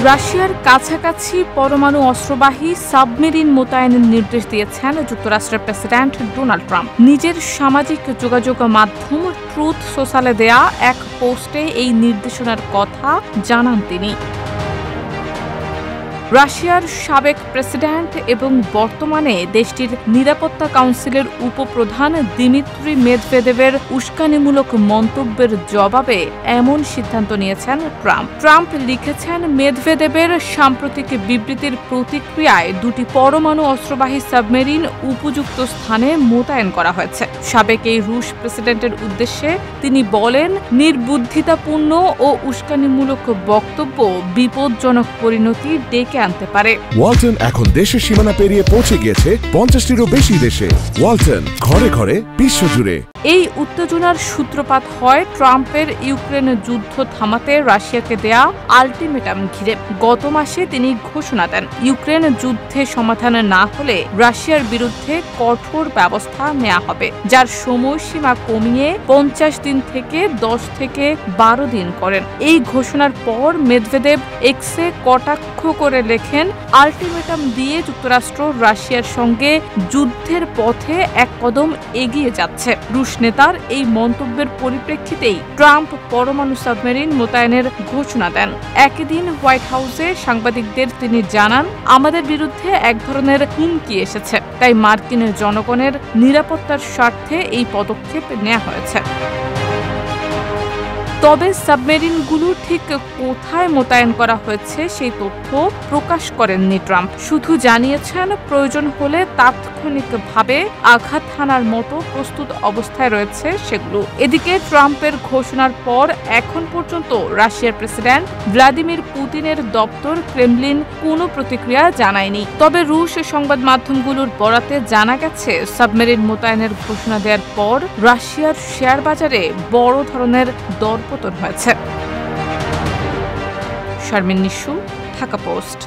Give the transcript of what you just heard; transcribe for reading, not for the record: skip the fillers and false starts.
রাশিয়ার কাছাকাছি পরমাণু অস্ত্রবাহী সাবমেরিন মোতায়েনের নির্দেশ দিয়েছেন যুক্তরাষ্ট্রের প্রেসিডেন্ট ডোনাল্ড ট্রাম্প। নিজের সামাজিক যোগাযোগ মাধ্যম ট্রুথ সোশ্যালে দেয়া এক পোস্টে এই নির্দেশনার কথা জানান তিনি। রাশিয়ার সাবেক প্রেসিডেন্ট এবং বর্তমানে দেশটির নিরাপত্তা কাউন্সিলের উপপ্রধান দিমিত্রি মেদভেদেবের উস্কানিমূলক মন্তব্যের জবাবে এমন সিদ্ধান্ত নিয়েছেন ট্রাম্প। ট্রাম্প লিখেছেন, মেদভেদেবের সাম্প্রতিক বিবৃতির প্রতিক্রিয়ায় দুটি পরমাণু অস্ত্রবাহী সাবমেরিন উপযুক্ত স্থানে মোতায়েন করা হয়েছে। সাবেক এই রুশ প্রেসিডেন্টের উদ্দেশ্যে তিনি বলেন, নির্বুদ্ধিতাপূর্ণ ও উস্কানিমূলক বক্তব্য বিপজ্জনক পরিণতি ডেকে আনতে পারে। ওয়ালটন এখন দেশের সীমানা পেরিয়ে পৌঁছে গিয়েছে 50টিরও বেশি দেশে। ওয়ালটন, ঘরে ঘরে বিশ্বজুড়ে। এই উত্তেজনার সূত্রপাত হয় ট্রাম্পের ইউক্রেন যুদ্ধ থামাতে রাশিয়াকে দেয়া আলটিমেটাম ঘিরে। গত মাসে তিনি ঘোষণা দেন, ইউক্রেন যুদ্ধে সমাধান না হলে রাশিয়ার বিরুদ্ধে কঠোর ব্যবস্থা নেওয়া হবে, যার সময়সীমা কমিয়ে 50 দিন থেকে 10 থেকে 12 দিন করেন। এই ঘোষণার পর মেদভেদেব এক্সে কটাক্ষ করে লেখেন, আলটিমেটাম দিয়ে যুক্তরাষ্ট্র রাশিয়ার সঙ্গে যুদ্ধের পথে এক কদম এগিয়ে যাচ্ছে। রুশ নেতার এই মন্তব্যের পরিপ্রেক্ষিতেই ট্রাম্প পরমাণু সাবমেরিন মোতায়েনের ঘোষণা দেন। একই দিন হোয়াইট হাউসে সাংবাদিকদের তিনি জানান, আমাদের বিরুদ্ধে এক ধরনের হুমকি এসেছে, তাই মার্কিন জনগণের নিরাপত্তার স্বার্থে এই পদক্ষেপ নেওয়া হয়েছে। তবে সাবমেরিনগুলো ঠিক কোথায় মোতায়েন করা হয়েছে সেই তথ্য প্রকাশ করেননি ট্রাম্প। শুধু জানিয়েছেন, প্রয়োজন হলে তাৎক্ষণিকভাবে আঘাত হানার মতো প্রস্তুত অবস্থায় রয়েছে সেগুলো। এদিকে ট্রাম্পের ঘোষণার পর এখন পর্যন্ত রাশিয়ার প্রেসিডেন্ট ভ্লাদিমির পুতিনের দপ্তর ক্রেমলিন কোনো প্রতিক্রিয়া জানায়নি। তবে রুশ সংবাদ মাধ্যমগুলোর বরাতে জানা গেছে, সাবমেরিন মোতায়েনের ঘোষণা দেওয়ার পর রাশিয়ার শেয়ার বাজারে বড় ধরনের দরপতন হয়েছে। শারমিন নিশু, ঢাকা পোস্ট।